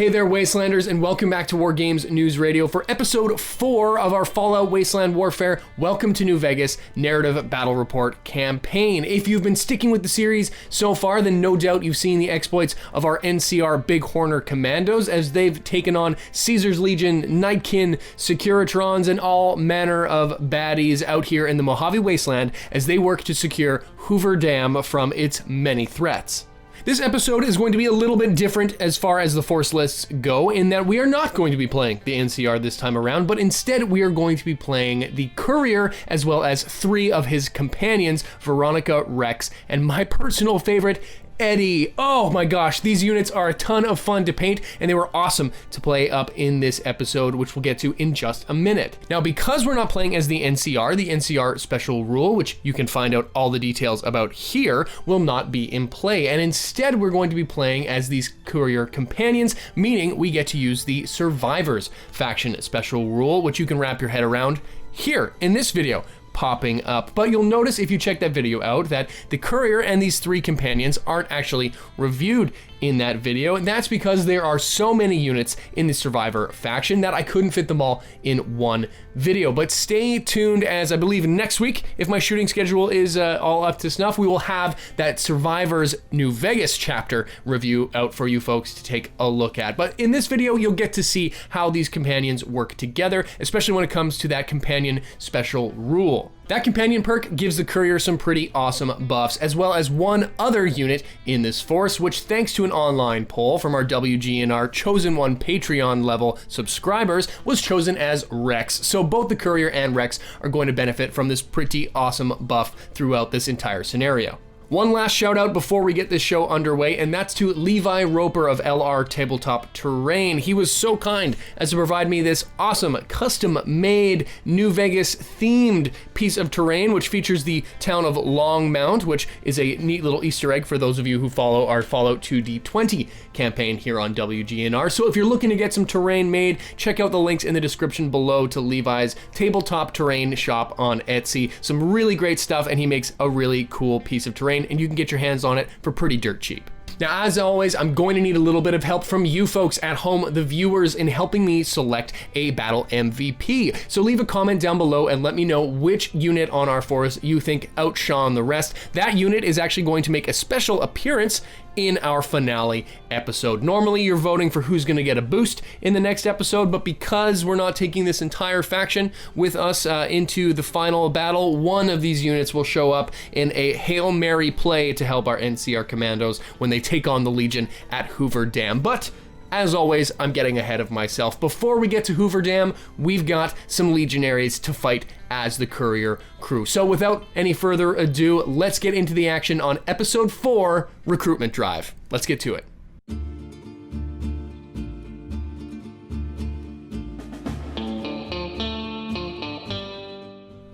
Hey there, Wastelanders, and welcome back to War Games News Radio for episode 4 of our Fallout Wasteland Warfare Welcome to New Vegas Narrative Battle Report campaign. If you've been sticking with the series so far, then no doubt you've seen the exploits of our NCR Big Horner Commandos as they've taken on Caesar's Legion, Nightkin, Securitrons, and all manner of baddies out here in the Mojave Wasteland as they work to secure Hoover Dam from its many threats. This episode is going to be a little bit different as far as the force lists go, in that we are not going to be playing the NCR this time around, but instead we are going to be playing the Courier as well as 3 of his companions, Veronica, Rex, and my personal favorite, Eddie. Oh my gosh, these units are a ton of fun to paint, and they were awesome to play up in this episode, which we'll get to in just a minute. Now, because we're not playing as the NCR special rule, which you can find out all the details about here, will not be in play, and instead we're going to be playing as these Courier companions, meaning we get to use the Survivors faction special rule, which you can wrap your head around here in this video popping up. But you'll notice if you check that video out that the Courier and these 3 companions aren't actually reviewed in that video, and that's because there are so many units in the Survivor faction that I couldn't fit them all in one video. But stay tuned, as I believe next week, if my shooting schedule is all up to snuff, we will have that Survivor's New Vegas chapter review out for you folks to take a look at. But in this video, you'll get to see how these companions work together, especially when it comes to that companion special rule. That companion perk gives the Courier some pretty awesome buffs, as well as one other unit in this force, which, thanks to an online poll from our WGNR Chosen One Patreon level subscribers, was chosen as Rex. So both the Courier and Rex are going to benefit from this pretty awesome buff throughout this entire scenario. One last shout out before we get this show underway, and that's to Levi Roper of LR Tabletop Terrain. He was so kind as to provide me this awesome custom-made New Vegas themed piece of terrain, which features the town of Longmount, which is a neat little Easter egg for those of you who follow our Fallout 2D20 campaign here on WGNR. So if you're looking to get some terrain made, check out the links in the description below to Levi's Tabletop Terrain shop on Etsy. Some really great stuff, and he makes a really cool piece of terrain, and you can get your hands on it for pretty dirt cheap. Now, as always, I'm going to need a little bit of help from you folks at home, the viewers, in helping me select a battle MVP. So leave a comment down below and let me know which unit on our force you think outshone the rest. That unit is actually going to make a special appearance in our finale episode. Normally, you're voting for who's going to get a boost in the next episode, but because we're not taking this entire faction with us into the final battle, one of these units will show up in a Hail Mary play to help our NCR commandos when they take on the Legion at Hoover Dam. But as always, I'm getting ahead of myself. Before we get to Hoover Dam, we've got some legionaries to fight as the Courier crew. So without any further ado, let's get into the action on episode 4, Recruitment Drive. Let's get to it.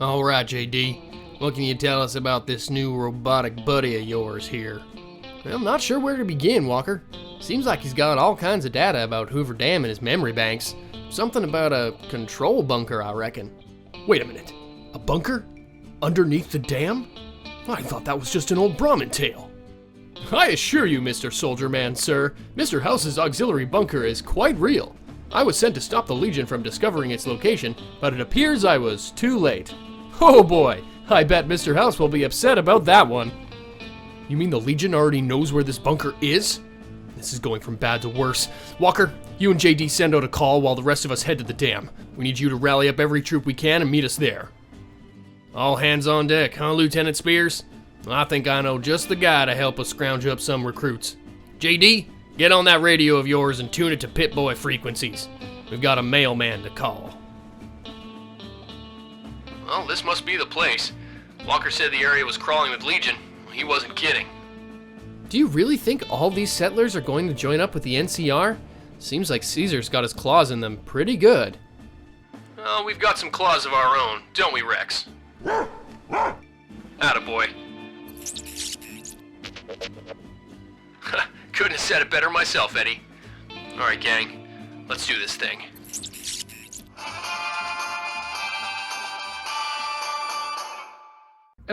All right, JD, what can you tell us about this new robotic buddy of yours here? I'm not sure where to begin, Walker. Seems like he's got all kinds of data about Hoover Dam in his memory banks. Something about a control bunker, I reckon. Wait a minute, a bunker? Underneath the dam? I thought that was just an old Brahmin tale. I assure you, Mr. Soldier Man, sir, Mr. House's auxiliary bunker is quite real. I was sent to stop the Legion from discovering its location, but it appears I was too late. Oh boy, I bet Mr. House will be upset about that one. You mean the Legion already knows where this bunker is? This is going from bad to worse. Walker, you and JD send out a call while the rest of us head to the dam. We need you to rally up every troop we can and meet us there. All hands on deck, huh, Lieutenant Spears? I think I know just the guy to help us scrounge up some recruits. JD, get on that radio of yours and tune it to Pip-Boy frequencies. We've got a mailman to call. Well, this must be the place. Walker said the area was crawling with Legion. He wasn't kidding. Do you really think all these settlers are going to join up with the NCR? Seems like Caesar's got his claws in them pretty good. Well, we've got some claws of our own, don't we, Rex? Attaboy. Couldn't have said it better myself, Eddie. Alright, gang, let's do this thing.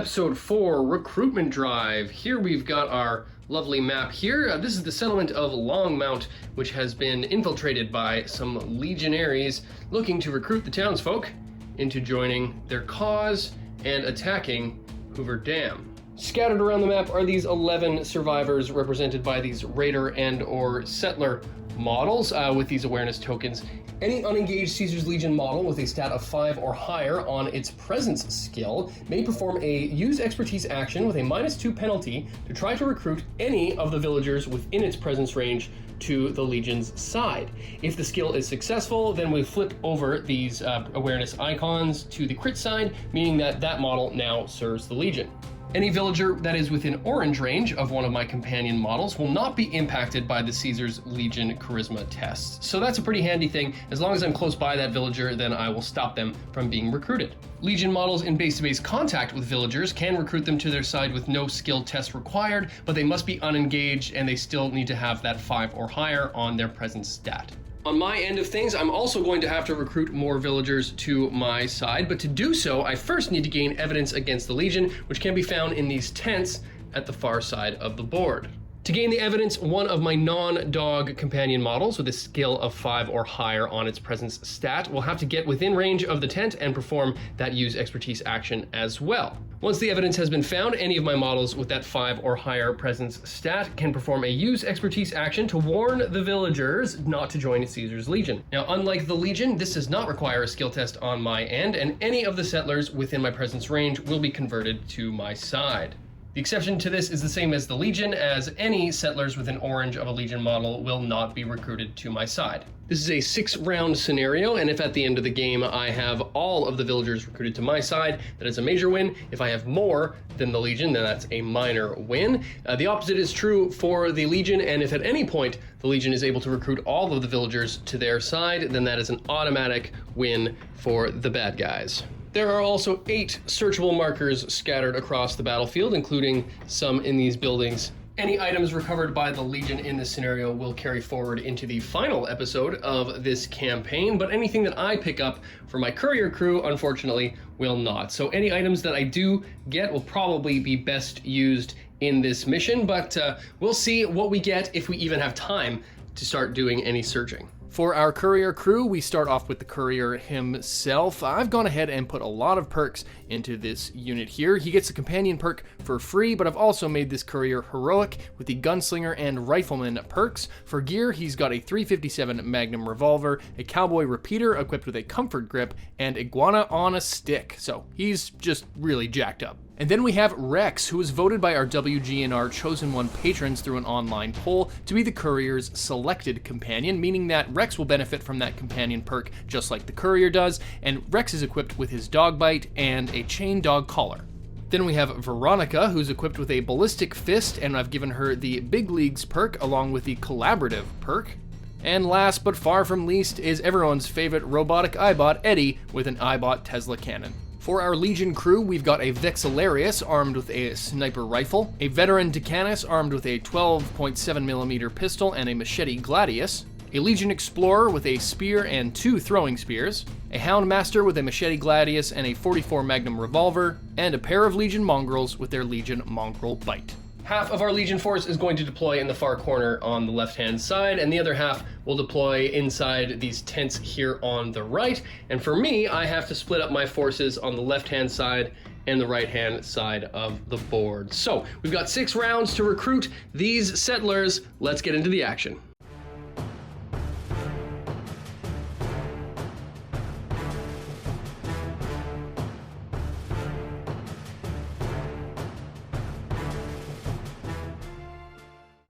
Episode 4, Recruitment Drive. Here we've got our lovely map here. This is the settlement of Longmount, which has been infiltrated by some legionaries looking to recruit the townsfolk into joining their cause and attacking Hoover Dam. Scattered around the map are these 11 survivors represented by these raider and or settler models with these awareness tokens. Any unengaged Caesar's Legion model with a stat of 5 or higher on its presence skill may perform a use expertise action with a -2 penalty to try to recruit any of the villagers within its presence range to the Legion's side. If the skill is successful, then we flip over these awareness icons to the crit side, meaning that that model now serves the Legion. Any villager that is within orange range of one of my companion models will not be impacted by the Caesar's Legion charisma tests. So that's a pretty handy thing. As long as I'm close by that villager, then I will stop them from being recruited. Legion models in base-to-base contact with villagers can recruit them to their side with no skill test required, but they must be unengaged and they still need to have that 5 or higher on their presence stat. On my end of things, I'm also going to have to recruit more villagers to my side, but to do so, I first need to gain evidence against the Legion, which can be found in these tents at the far side of the board. To gain the evidence, one of my non-dog companion models with a skill of 5 or higher on its presence stat will have to get within range of the tent and perform that use expertise action as well. Once the evidence has been found, any of my models with that 5 or higher presence stat can perform a use expertise action to warn the villagers not to join Caesar's Legion. Now, unlike the Legion, this does not require a skill test on my end, and any of the settlers within my presence range will be converted to my side. The exception to this is the same as the Legion, as any settlers within orange of a Legion model will not be recruited to my side. This is a 6-round scenario, and if at the end of the game I have all of the villagers recruited to my side, that is a major win. If I have more than the Legion, then that's a minor win. The opposite is true for the Legion, and if at any point the Legion is able to recruit all of the villagers to their side, then that is an automatic win for the bad guys. There are also 8 searchable markers scattered across the battlefield, including some in these buildings. Any items recovered by the Legion in this scenario will carry forward into the final episode of this campaign, but anything that I pick up for my Courier crew, unfortunately, will not. So any items that I do get will probably be best used in this mission, but we'll see what we get if we even have time to start doing any searching. For our Courier crew, we start off with the Courier himself. I've gone ahead and put a lot of perks into this unit here. He gets a companion perk for free, but I've also made this Courier heroic with the Gunslinger and Rifleman perks. For gear, he's got a 357 Magnum revolver, a Cowboy repeater equipped with a comfort grip, and Iguana on a stick. So he's just really jacked up. And then we have Rex, who was voted by our WGNR Chosen One patrons through an online poll to be the Courier's selected companion, meaning that Rex will benefit from that companion perk just like the Courier does, and Rex is equipped with his dog bite and a chain dog collar. Then we have Veronica, who's equipped with a ballistic fist, and I've given her the Big Leagues perk along with the collaborative perk. And last but far from least is everyone's favorite robotic Eyebot, Eddie, with an Eyebot Tesla cannon. For our Legion crew, we've got a Vexillarius armed with a sniper rifle, a veteran Decanus armed with a 12.7mm pistol and a machete gladius, a Legion Explorer with a spear and 2 throwing spears, a Houndmaster with a machete gladius and a 44 Magnum revolver, and a pair of Legion Mongrels with their Legion Mongrel bite. Half of our Legion force is going to deploy in the far corner on the left-hand side, and the other half will deploy inside these tents here on the right. And for me, I have to split up my forces on the left-hand side and the right-hand side of the board. So we've got 6 rounds to recruit these settlers. Let's get into the action.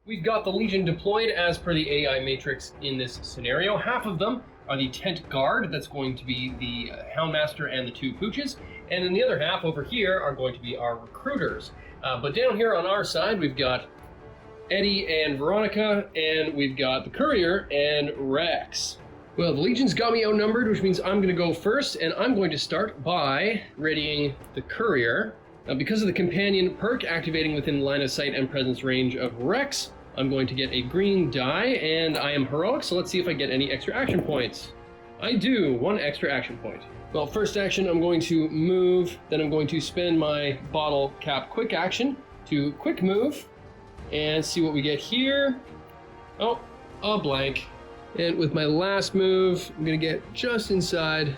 We've got the Legion deployed as per the AI matrix in this scenario. Half of them are the tent guard, that's going to be the Houndmaster and the 2 pooches, and then the other half over here are going to be our recruiters. But down here on our side, we've got Eddie and Veronica, and we've got the Courier and Rex. Well, the Legion's got me outnumbered, which means I'm going to go first, and I'm going to start by readying the Courier. Now, because of the companion perk activating within line of sight and presence range of Rex, I'm going to get a green die, and I am heroic, so let's see if I get any extra action points. I do. 1 extra action point. Well, first action, I'm going to move, then I'm going to spend my bottle cap quick action to quick move, and see what we get here. Oh, a blank. And with my last move, I'm gonna get just inside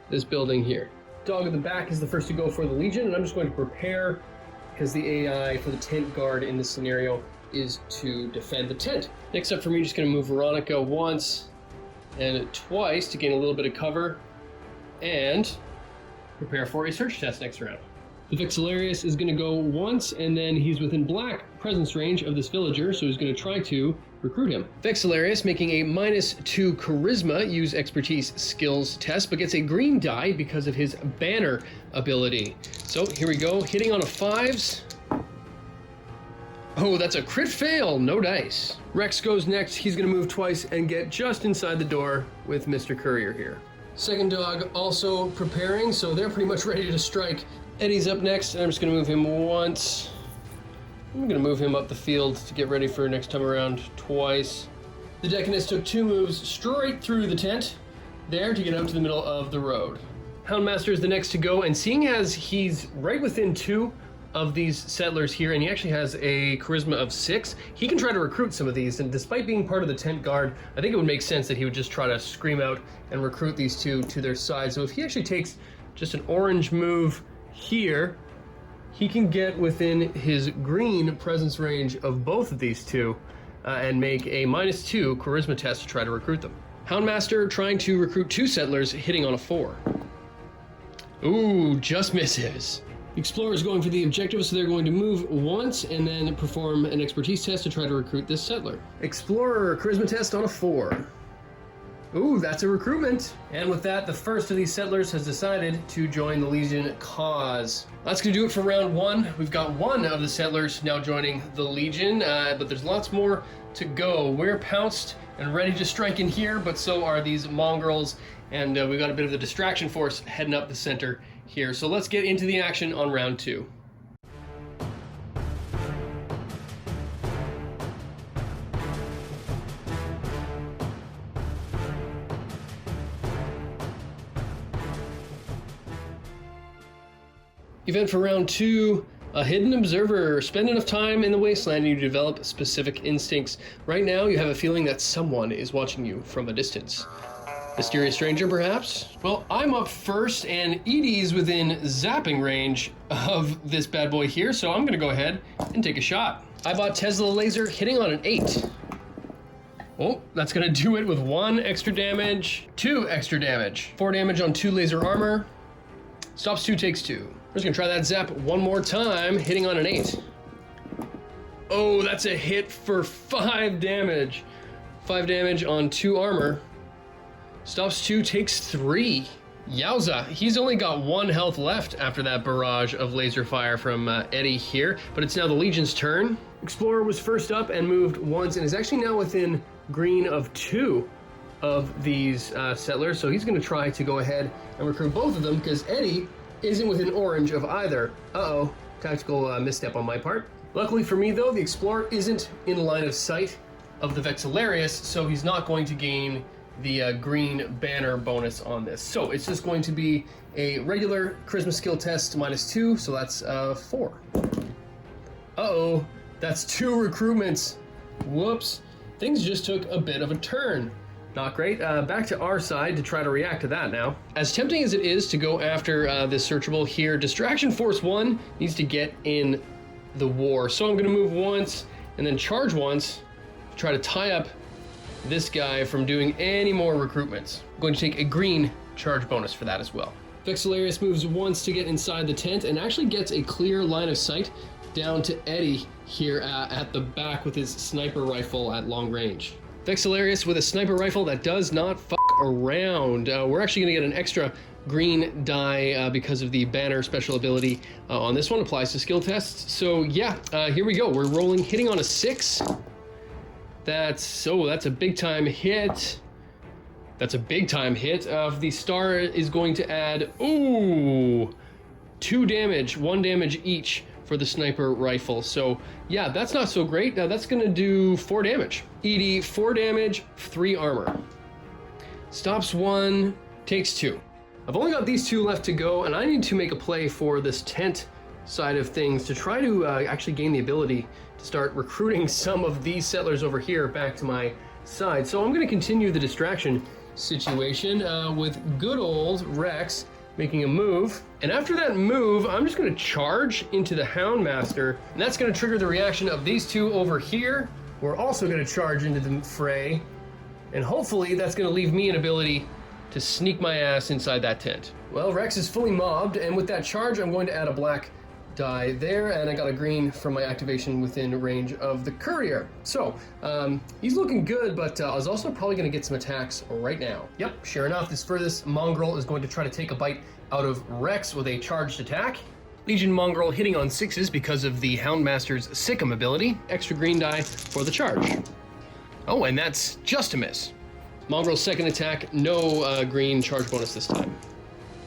this building here. Dog in the back is the first to go for the Legion, and I'm just going to prepare, because the AI for the tent guard in this scenario is to defend the tent. Next up for me, just gonna move Veronica once and twice to gain a little bit of cover, and prepare for a search test next round. The Vexillarius is going to go once, and then he's within black presence range of this villager, so he's going to try to recruit him. Vexillarius making a -2 charisma, use expertise skills test, but gets a green die because of his banner ability. So here we go, hitting on a 5s. Oh, that's a crit fail, no dice. Rex goes next, he's going to move twice and get just inside the door with Mr. Courier here. Second dog also preparing, so they're pretty much ready to strike. Eddie's up next, and I'm just going to move him once. I'm going to move him up the field to get ready for next time around twice. The Decanist took 2 moves straight through the tent there to get up to the middle of the road. Houndmaster is the next to go, and seeing as he's right within 2 of these settlers here, and he actually has a charisma of 6, he can try to recruit some of these, and despite being part of the tent guard, I think it would make sense that he would just try to scream out and recruit these 2 to their side. So if he actually takes just an orange move here, he can get within his green presence range of both of these 2 and make a -2 charisma test to try to recruit them. Houndmaster trying to recruit 2 settlers, hitting on a 4. Ooh, just misses. Explorer is going for the objective, so they're going to move once and then perform an expertise test to try to recruit this settler. Explorer charisma test on a 4. Ooh, that's a recruitment. And with that, the first of these settlers has decided to join the Legion cause. That's gonna do it for round 1. We've got 1 of the settlers now joining the Legion, but there's lots more to go. We're pounced and ready to strike in here, but so are these mongrels, and we've got a bit of the distraction force heading up the center here. So let's get into the action on round 2. Event for round 2, a hidden observer. Spend enough time in the Wasteland and you develop specific instincts. Right now, you have a feeling that someone is watching you from a distance. Mysterious stranger, perhaps? Well, I'm up first, and Edie's within zapping range of this bad boy here, so I'm gonna go ahead and take a shot. I bought Tesla laser, hitting on an 8. Oh, that's gonna do it with 1 extra damage, 2 extra damage. 4 damage on 2 laser armor. Stops 2, takes 2. We're just gonna try that zap one more time, hitting on an 8. Oh, that's a hit for 5 damage. 5 damage on 2 armor. Stops 2, takes 3. Yowza, he's only got 1 health left after that barrage of laser fire from Eddie here, but it's now the Legion's turn. Explorer was first up and moved once, and is actually now within green of 2 of these settlers, so he's gonna try to go ahead and recruit both of them, because Eddie isn't within orange of either. Uh-oh, tactical misstep on my part. Luckily for me though, the Explorer isn't in line of sight of the Vexillarius, so he's not going to gain the green banner bonus on this. So it's just going to be a regular charisma skill test -2, so that's 4. Uh-oh, that's 2 recruitments. Whoops, things just took a bit of a turn. Not great. Back to our side to try to react to that now. As tempting as it is to go after this searchable here, Distraction Force 1 needs to get in the war. So I'm going to move once and then charge once to try to tie up this guy from doing any more recruitments. I'm going to take a green charge bonus for that as well. Vexillarius moves once to get inside the tent and actually gets a clear line of sight down to Eddie here at the back with his sniper rifle at long range. Vexillarius with a sniper rifle that does not fuck around. We're actually going to get an extra green die because of the banner special ability on this one. Applies to skill tests. So yeah, here we go. We're rolling, hitting on a 6. That's a big time hit. That's a big time hit. The star is going to add, 2 damage, 1 damage each for the sniper rifle. So yeah, that's not so great. Now that's gonna do 4 damage. Edie, 4 damage, 3 armor. stops one, takes two. I've only got these two left to go, and I need to make a play for this tent side of things to try to actually gain the ability to start recruiting some of these settlers over here back to my side. So I'm going to continue the distraction situation with good old Rex making a move. And after that move, I'm just going to charge into the Houndmaster, and that's going to trigger the reaction of these two over here. We're also going to charge into the fray, and hopefully that's going to leave me an ability to sneak my ass inside that tent. Well, Rex is fully mobbed, and with that charge, I'm going to add a black die there, and I got a green from my activation within range of the Courier. So, he's looking good, but I was also probably going to get some attacks right now. Yep, sure enough, this furthest mongrel is going to try to take a bite out of Rex with a charged attack. Legion mongrel hitting on 6s because of the Houndmaster's Sick'em ability. Extra green die for the charge. Oh, and that's just a miss. Mongrel's second attack, no green charge bonus this time.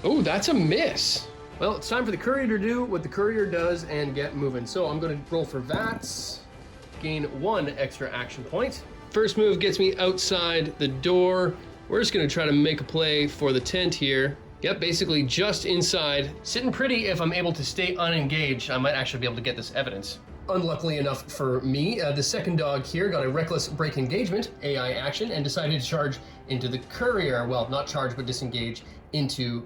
Oh, that's a miss. Well, it's time for the Courier to do what the Courier does and get moving. So I'm going to roll for VATS, gain 1 extra action point. First move gets me outside the door. We're just going to try to make a play for the tent here. Yep, basically just inside. Sitting pretty if I'm able to stay unengaged. I might actually be able to get this evidence. Unluckily enough for me, the second dog here got a reckless break engagement, AI action, and decided to charge into the Courier. Well, not charge, but disengage into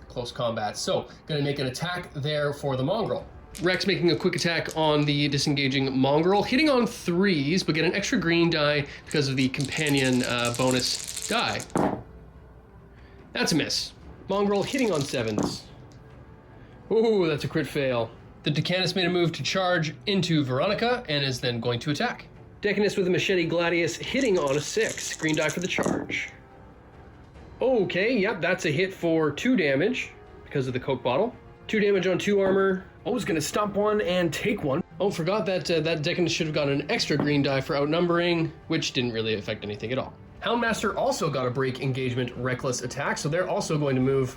close combat. So, gonna make an attack there for the mongrel. Rex making a quick attack on the disengaging mongrel, hitting on 3s, but get an extra green die because of the companion bonus die. That's a miss. Mongrel hitting on 7s. Ooh, that's a crit fail. The Decanus made a move to charge into Veronica and is then going to attack. Decanus with a machete gladius hitting on a 6. Green die for the charge. Okay, yep, that's a hit for 2 damage because of the Coke bottle. 2 damage on 2 armor. Oh, was going to stop one and take one. Oh, forgot that that Decanus should have gotten an extra green die for outnumbering, which didn't really affect anything at all. Houndmaster also got a break engagement reckless attack, so they're also going to move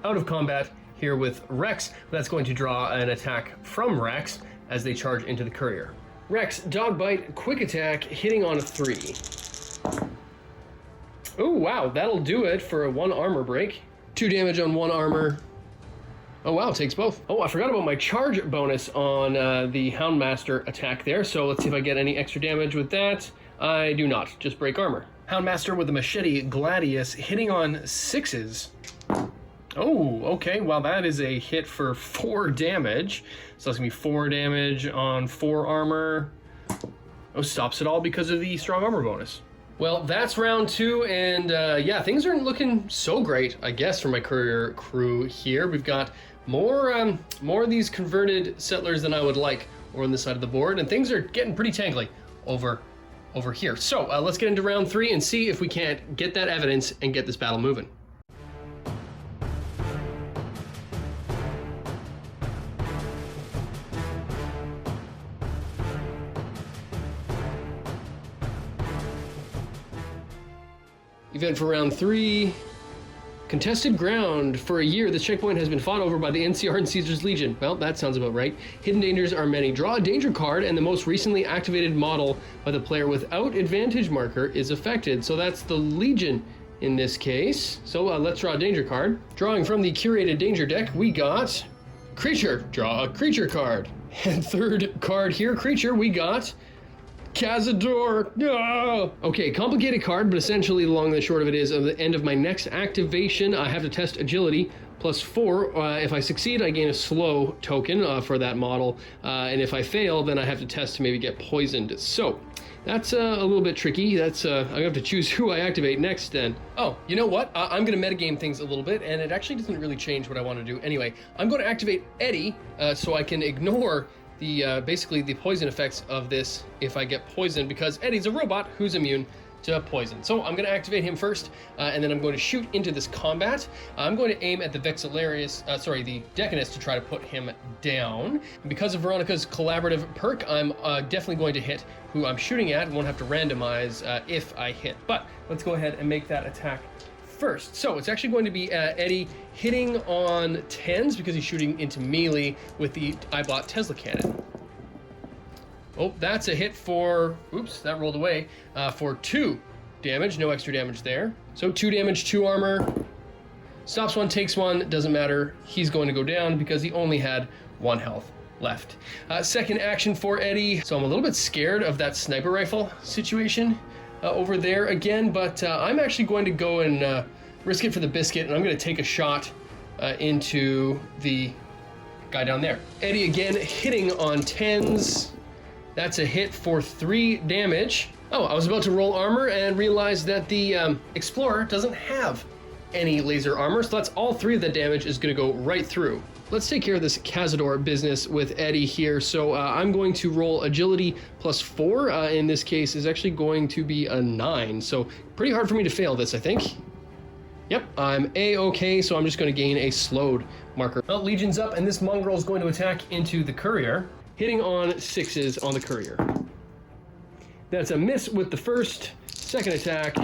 out of combat here with Rex. That's going to draw an attack from Rex as they charge into the Courier. Rex, dog bite, quick attack, hitting on a 3. Oh, wow, that'll do it for a 1 armor break. 2 damage on 1 armor. Oh, wow, takes both. Oh, I forgot about my charge bonus on the Houndmaster attack there, so let's see if I get any extra damage with that. I do not, just break armor. Houndmaster with a machete gladius hitting on 6s. Oh, okay, well that is a hit for 4 damage. So that's gonna be 4 damage on 4 armor. Oh, stops it all because of the strong armor bonus. Well, that's round 2, and yeah, things aren't looking so great, I guess, for my Courier crew here. We've got more of these converted settlers than I would like over on this side of the board, and things are getting pretty tangly over here. So let's get into round 3 and see if we can't get that evidence and get this battle moving. Event for round 3. Contested ground. For a year, this checkpoint has been fought over by the NCR and Caesar's Legion. Well, that sounds about right. Hidden dangers are many. Draw a danger card, and the most recently activated model by the player without advantage marker is affected. So that's the Legion in this case. So let's draw a danger card. Drawing from the curated danger deck, we got creature. Draw a creature card. And third card here, creature, we got Cazador. No! Okay, complicated card, but essentially the long and the short of it is, at the end of my next activation, I have to test agility +4. If I succeed, I gain a slow token for that model, and if I fail, then I have to test to maybe get poisoned. So that's a little bit tricky. That's I'm gonna have to choose who I activate next then. Oh, you know what? I'm gonna metagame things a little bit, and it actually doesn't really change what I want to do. Anyway, I'm going to activate Eddie so I can ignore the basically the poison effects of this if I get poisoned, because Eddie's a robot who's immune to poison. So I'm going to activate him first, and then I'm going to shoot into this combat. I'm going to aim at the the Decanus to try to put him down. And because of Veronica's collaborative perk, I'm definitely going to hit who I'm shooting at and won't have to randomize if I hit. But let's go ahead and make that attack first. So it's actually going to be Eddie hitting on 10s because he's shooting into melee with the Eyebot Tesla cannon. Oh, that's a hit for, oops, that rolled away, for 2 damage, no extra damage there. So 2 damage, 2 armor. Stops one, takes one, doesn't matter. He's going to go down because he only had 1 health left. Second action for Eddie. So I'm a little bit scared of that sniper rifle situation over there again, but I'm actually going to go and risk it for the biscuit, and I'm going to take a shot into the guy down there. Eddie again hitting on 10s. That's a hit for 3 damage. Oh, I was about to roll armor and realized that the Explorer doesn't have any laser armor, so that's all 3 of the damage is going to go right through. Let's take care of this Cazador business with Eddie here. So I'm going to roll agility plus 4. In this case is actually going to be a 9. So pretty hard for me to fail this, I think. Yep, I'm A-okay, so I'm just going to gain a slowed marker. Well, Legion's up, and this mongrel is going to attack into the Courier, hitting on 6s on the Courier. That's a miss with the first. Second attack.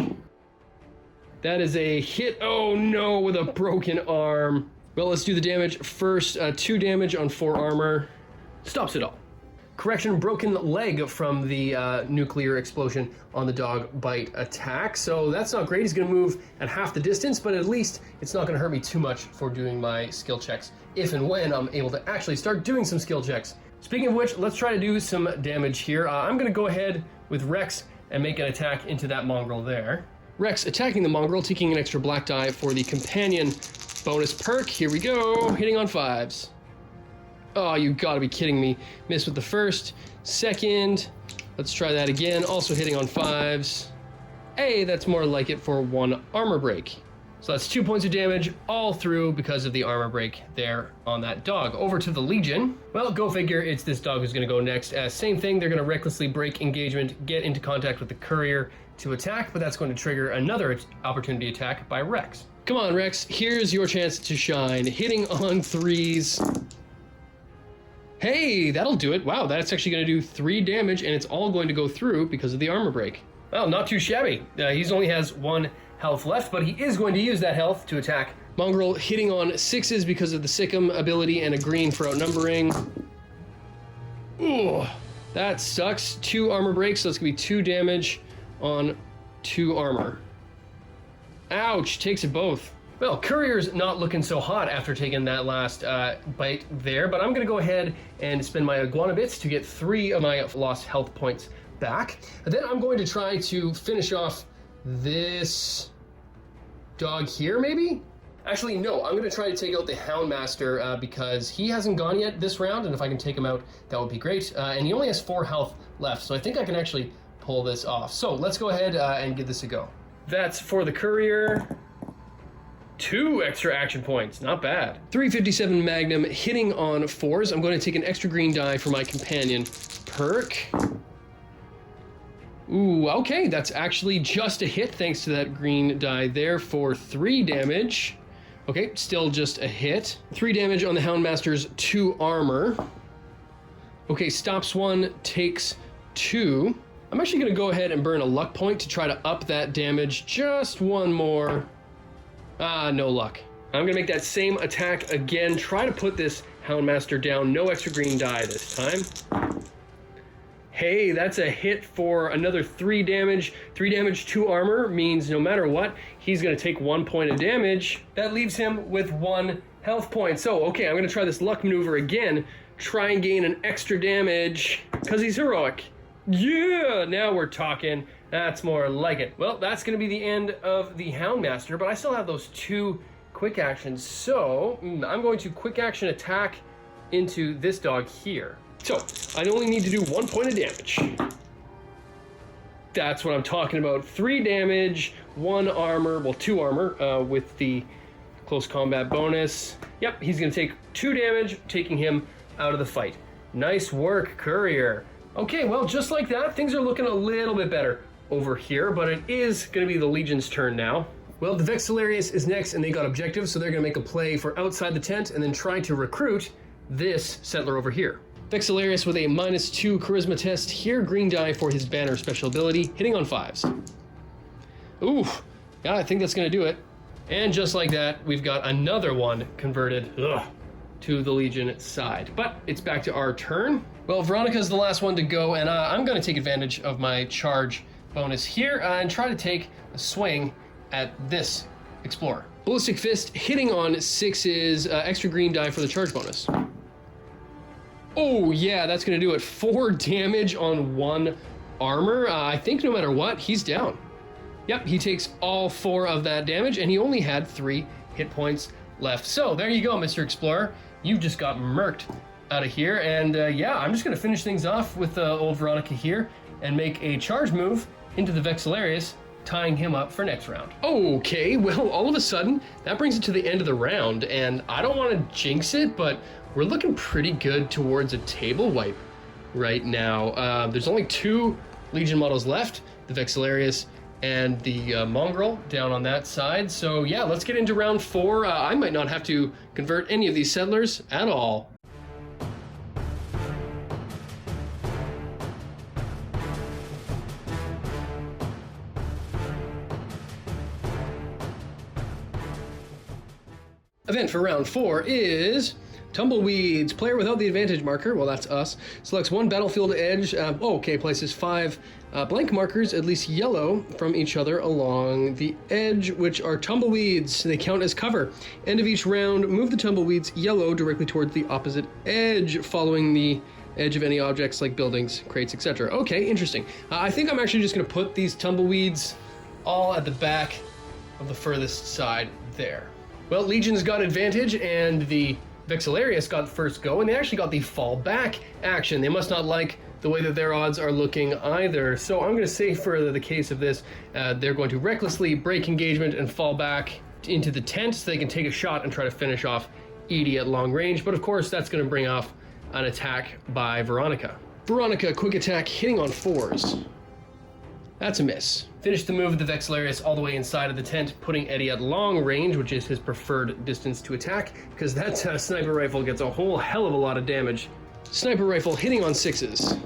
That is a hit. Oh no, with a broken arm. Well, let's do the damage first. 2 damage on 4 armor. Stops it all. Correction, broken leg from the nuclear explosion on the dog bite attack. So that's not great. He's going to move at half the distance, but at least it's not going to hurt me too much for doing my skill checks, if and when I'm able to actually start doing some skill checks. Speaking of which, let's try to do some damage here. I'm going to go ahead with Rex and make an attack into that mongrel there. Rex attacking the mongrel, taking an extra black die for the companion bonus perk. Here we go, hitting on 5s. Oh, you gotta be kidding me. Missed with the first. Second, let's try that again, also hitting on 5s. Hey, that's more like it for 1 armor break. So that's 2 points of damage all through because of the armor break there on that dog. Over to the Legion. Well, go figure, it's this dog who's gonna go next. Same thing, they're gonna recklessly break engagement, get into contact with the Courier to attack, but that's going to trigger another opportunity attack by Rex. Come on, Rex, here's your chance to shine. Hitting on 3s. Hey, that'll do it. Wow, that's actually gonna do 3 damage, and it's all going to go through because of the armor break. Well, not too shabby. He only has 1 health left, but he is going to use that health to attack. Mongrel hitting on 6s because of the Sikkim ability and a green for outnumbering. Ooh, that sucks. 2 armor breaks, so it's gonna be 2 damage on 2 armor. Ouch, takes it both. Well, Courier's not looking so hot after taking that last bite there, but I'm gonna go ahead and spend my iguana bits to get 3 of my lost health points back. And then I'm going to try to finish off this dog here, maybe? Actually, no, I'm gonna try to take out the Houndmaster because he hasn't gone yet this round, and if I can take him out, that would be great. And he only has 4 health left, so I think I can actually pull this off. So let's go ahead and give this a go. That's for the Courier. 2 extra action points, not bad. 357 Magnum hitting on 4s. I'm going to take an extra green die for my companion perk. Ooh, okay, that's actually just a hit thanks to that green die there for 3 damage. Okay, still just a hit. 3 damage on the Houndmaster's 2 armor. Okay, stops 1, takes 2. I'm actually going to go ahead and burn a luck point to try to up that damage just 1 more. Ah, no luck. I'm going to make that same attack again. Try to put this Houndmaster down. No extra green die this time. Hey, that's a hit for another 3 damage. 3 damage, 2 armor means no matter what, he's going to take 1 point of damage. That leaves him with 1 health point. So, okay, I'm going to try this luck maneuver again. Try and gain an extra damage because he's heroic. Yeah, now we're talking. That's more like it. Well, that's going to be the end of the Houndmaster, but I still have those 2 quick actions. So I'm going to quick action attack into this dog here. So I only need to do 1 point of damage. That's what I'm talking about. 3 damage, 1 armor, well, 2 armor with the close combat bonus. Yep, he's going to take 2 damage, taking him out of the fight. Nice work, Courier. Okay, well, just like that, things are looking a little bit better over here, but it is going to be the Legion's turn now. Well, the Vexillarius is next, and they got objectives, so they're going to make a play for outside the tent and then try to recruit this settler over here. Vexillarius with a -2 charisma test here, green die for his banner special ability, hitting on 5s. Ooh, yeah, I think that's going to do it. And just like that, we've got another one converted to the Legion side. But it's back to our turn. Well, Veronica's the last one to go, and I'm going to take advantage of my charge bonus here and try to take a swing at this Explorer. Ballistic Fist hitting on 6's extra green die for the charge bonus. Oh yeah, that's gonna do it. 4 damage on 1 armor. I think no matter what, he's down. Yep, he takes all 4 of that damage, and he only had 3 hit points left. So there you go, Mr. Explorer. You've just got murked out of here, and yeah, I'm just gonna finish things off with old Veronica here and make a charge move into the Vexillarius, tying him up for next round. Okay, well, all of a sudden, that brings it to the end of the round, and I don't want to jinx it, but we're looking pretty good towards a table wipe right now. There's only 2 Legion models left, the Vexillarius and the Mongrel down on that side. So yeah, let's get into round 4. I might not have to convert any of these settlers at all. Event for round 4 is Tumbleweeds. Player without the advantage marker, well that's us, selects 1 battlefield edge, places 5 blank markers, at least yellow, from each other along the edge, which are tumbleweeds. They count as cover. End of each round, move the tumbleweeds yellow directly towards the opposite edge, following the edge of any objects like buildings, crates, etc. Okay, interesting. I think I'm actually just going to put these tumbleweeds all at the back of the furthest side there. Well, Legion's got advantage, and the Vexillarius got first go, and they actually got the fall back action. They must not like the way that their odds are looking either. So I'm going to say for the case of this, they're going to recklessly break engagement and fall back into the tent so they can take a shot and try to finish off Edie at long range. But of course, that's going to bring off an attack by Veronica. Veronica, quick attack, hitting on 4s. That's a miss. Finish the move of the Vexillarius all the way inside of the tent, putting Eddie at long range, which is his preferred distance to attack, because that sniper rifle gets a whole hell of a lot of damage. Sniper rifle hitting on 6s.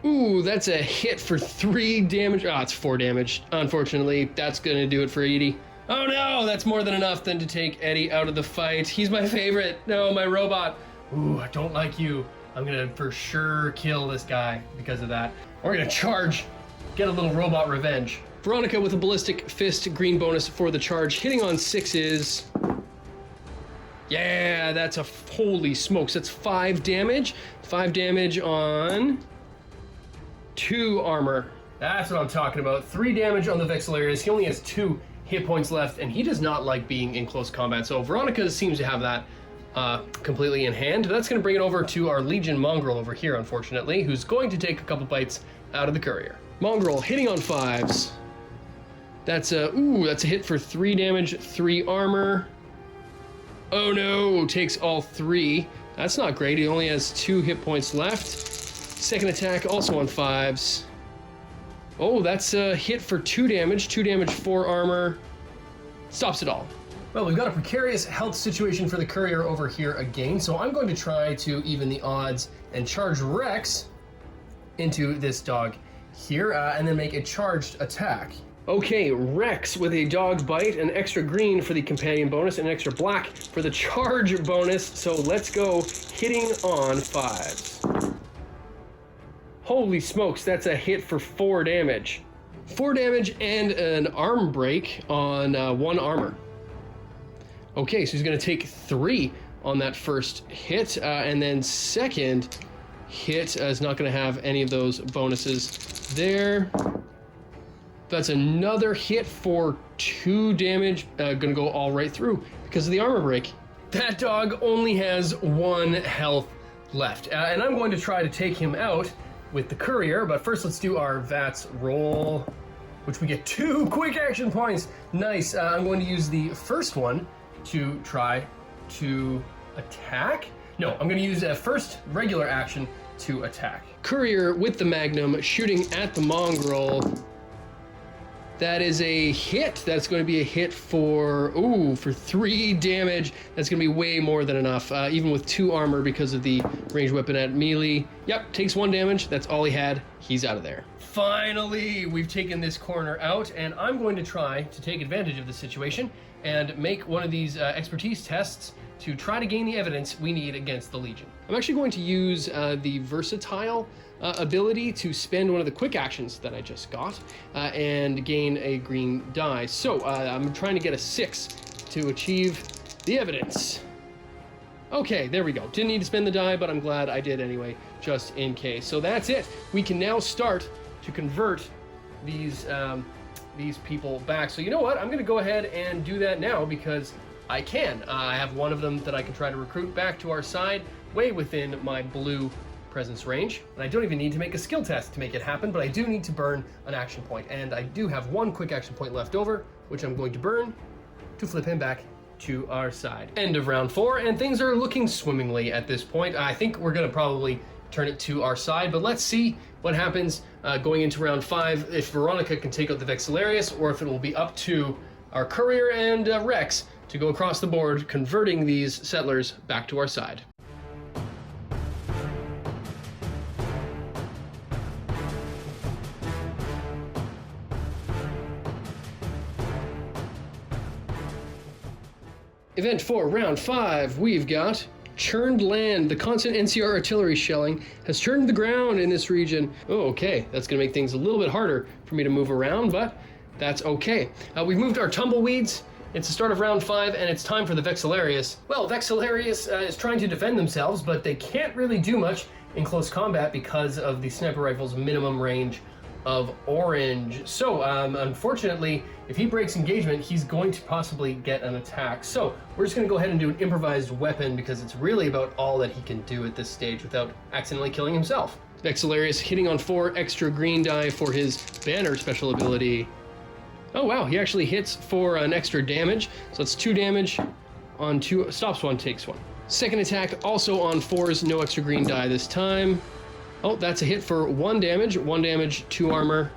Ooh, that's a hit for 3 damage. Ah, it's 4 damage. Unfortunately, that's gonna do it for Edie. Oh no, that's more than enough then to take Eddie out of the fight. He's my favorite. No, my robot. Ooh, I don't like you. I'm gonna for sure kill this guy because of that. We're gonna charge. Get a little robot revenge. Veronica with a ballistic fist green bonus for the charge, hitting on 6s. Yeah, that's a holy smokes. That's 5 damage. 5 damage on 2 armor. That's what I'm talking about. 3 damage on the Vexillarius. He only has 2 hit points left, and he does not like being in close combat. So Veronica seems to have that completely in hand. That's going to bring it over to our Legion Mongrel over here, unfortunately, who's going to take a couple bites out of the Courier. Mongrel hitting on 5s. That's a hit for 3 damage, 3 armor. Oh no, takes all 3. That's not great. He only has 2 hit points left. Second attack also on 5s. Oh, that's a hit for 2 damage, 4 armor. Stops it all. Well, we've got a precarious health situation for the Courier over here again, so I'm going to try to even the odds and charge Rex into this dog here, and then make a charged attack. Okay, Rex with a dog's bite, an extra green for the companion bonus, and an extra black for the charge bonus. So let's go, hitting on 5s. Holy smokes, that's a hit for 4 damage. 4 damage and an arm break on 1 armor. Okay, so he's gonna take 3 on that first hit, and then second hit is not gonna have any of those bonuses there. That's another hit for 2 damage, gonna go all right through because of the armor break. That dog only has 1 health left, and I'm going to try to take him out with the Courier, but first let's do our VATS roll, which we get 2 quick action points. Nice. I'm going to use the first one to try to attack. No, I'm going to use a first regular action to attack. Courier with the Magnum shooting at the Mongrel. That is a hit. That's going to be a hit for 3 damage. That's going to be way more than enough, even with 2 armor because of the ranged weapon at melee. Yep, takes 1 damage. That's all he had. He's out of there. Finally, we've taken this corner out, and I'm going to try to take advantage of the situation and make one of these expertise tests to try to gain the evidence we need against the Legion. I'm actually going to use the versatile ability to spend one of the quick actions that I just got and gain a green die. So I'm trying to get a 6 to achieve the evidence. Okay, there we go. Didn't need to spend the die, but I'm glad I did anyway, just in case. So that's it. We can now start to convert these people back. So you know what? I'm going to go ahead and do that now because I can. I have one of them that I can try to recruit back to our side, way within my blue presence range. And I don't even need to make a skill test to make it happen, but I do need to burn an action point. And I do have one quick action point left over, which I'm going to burn to flip him back to our side. End of round 4, and things are looking swimmingly at this point. I think we're gonna probably turn it to our side, but let's see what happens going into round 5, if Veronica can take out the Vexillarius, or if it will be up to our Courier and Rex to go across the board, converting these settlers back to our side. Event 4, round 5, we've got churned land. The constant NCR artillery shelling has churned the ground in this region. Oh, okay, that's gonna make things a little bit harder for me to move around, but that's okay. We've moved our tumbleweeds. It's the start of round 5, and it's time for the Vexillarius. Well, Vexillarius is trying to defend themselves, but they can't really do much in close combat because of the sniper rifle's minimum range of orange. So, unfortunately, if he breaks engagement, he's going to possibly get an attack. So, we're just gonna go ahead and do an improvised weapon because it's really about all that he can do at this stage without accidentally killing himself. Vexillarius hitting on 4 extra green die for his banner special ability. Oh wow, he actually hits for an extra damage. So it's 2 damage on 2, stops 1, takes 1. Second attack also on 4s, no extra green die this time. Oh, that's a hit for 1 damage, 2 armor,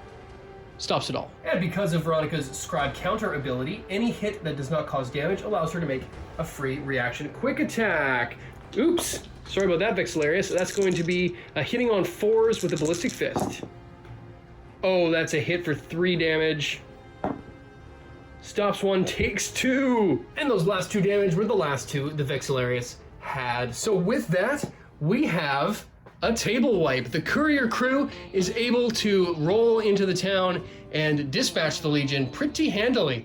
stops it all. And because of Veronica's Scribe Counter ability, any hit that does not cause damage allows her to make a free reaction quick attack. Oops, sorry about that, Vexillarius. That's going to be hitting on 4s with a Ballistic Fist. Oh, that's a hit for 3 damage. Stops 1, takes 2. And those last 2 damage were the last 2 the Vexillarius had. So with that, we have a table wipe. The Courier crew is able to roll into the town and dispatch the Legion pretty handily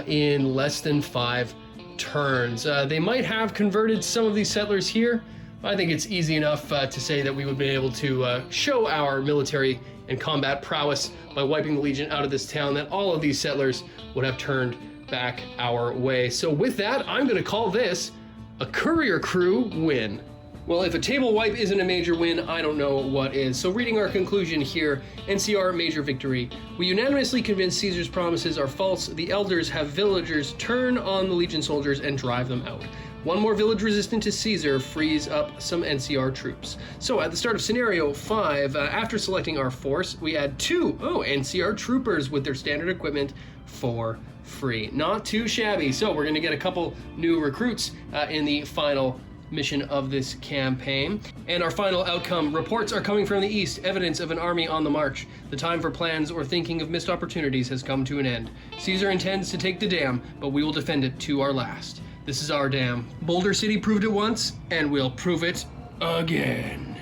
in less than 5 turns. They might have converted some of these settlers here. I think it's easy enough to say that we would be able to show our military and combat prowess by wiping the Legion out of this town, that all of these settlers would have turned back our way. So with that, I'm going to call this a Courier crew win. Well, if a table wipe isn't a major win, I don't know what is. So reading our conclusion here, NCR major victory. We unanimously convince Caesar's promises are false. The elders have villagers turn on the Legion soldiers and drive them out. One more village resistant to Caesar frees up some NCR troops. So at the start of scenario 5, after selecting our force, we add 2 NCR troopers with their standard equipment for free. Not too shabby. So we're gonna get a couple new recruits in the final mission of this campaign. And our final outcome: reports are coming from the east, evidence of an army on the march. The time for plans or thinking of missed opportunities has come to an end. Caesar intends to take the dam, but we will defend it to our last. This is our dam. Boulder City proved it once, and we'll prove it again.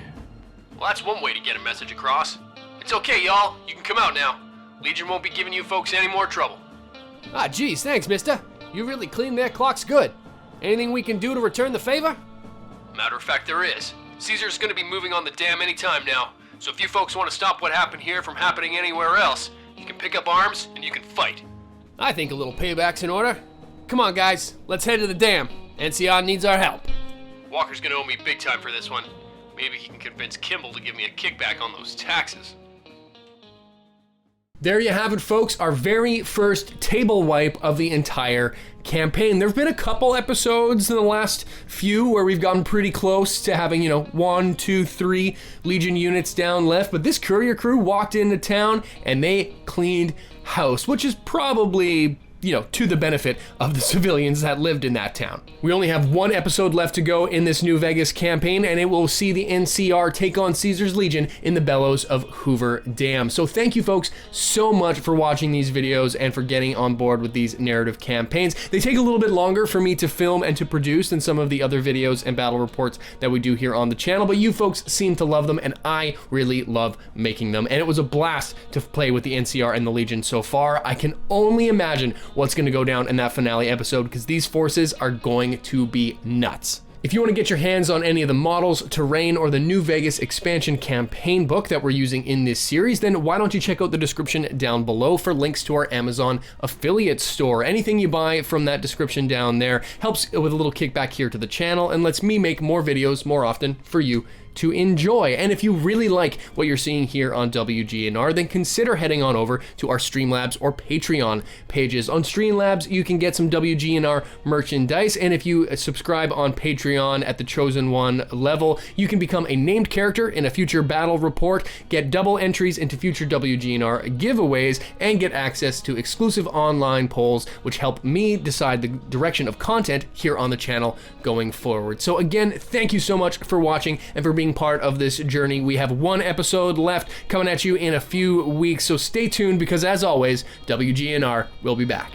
Well, that's one way to get a message across. It's okay, y'all. You can come out now. Legion won't be giving you folks any more trouble. Ah, geez, thanks, mister. You really cleaned their clocks good. Anything we can do to return the favor? Matter of fact, there is. Caesar's gonna be moving on the dam anytime now, so if you folks want to stop what happened here from happening anywhere else, you can pick up arms and you can fight. I think a little payback's in order. Come on, guys, let's head to the dam. NCR needs our help. Walker's gonna owe me big time for this one. Maybe he can convince Kimball to give me a kickback on those taxes. There you have it, folks, our very first table wipe of the entire campaign. There have been a couple episodes in the last few where we've gotten pretty close to having, 1, 2, 3 Legion units down left, but this Courier crew walked into town and they cleaned house, which is probably to the benefit of the civilians that lived in that town. We only have one episode left to go in this New Vegas campaign, and it will see the NCR take on Caesar's Legion in the bellows of Hoover Dam. So thank you folks so much for watching these videos and for getting on board with these narrative campaigns. They take a little bit longer for me to film and to produce than some of the other videos and battle reports that we do here on the channel, but you folks seem to love them, and I really love making them. And it was a blast to play with the NCR and the Legion so far. I can only imagine what's going to go down in that finale episode, because these forces are going to be nuts. If you want to get your hands on any of the models, terrain, or the New Vegas expansion campaign book that we're using in this series, then why don't you check out the description down below for links to our Amazon affiliate store. Anything you buy from that description down there helps with a little kickback here to the channel and lets me make more videos more often for you to enjoy. And if you really like what you're seeing here on WGNR, then consider heading on over to our Streamlabs or Patreon pages. On Streamlabs, you can get some WGNR merchandise, and if you subscribe on Patreon at the Chosen One level, you can become a named character in a future battle report, get double entries into future WGNR giveaways, and get access to exclusive online polls, which help me decide the direction of content here on the channel going forward. So again, thank you so much for watching and for being part of this journey. We have one episode left coming at you in a few weeks, so stay tuned, because as always, WGNR will be back.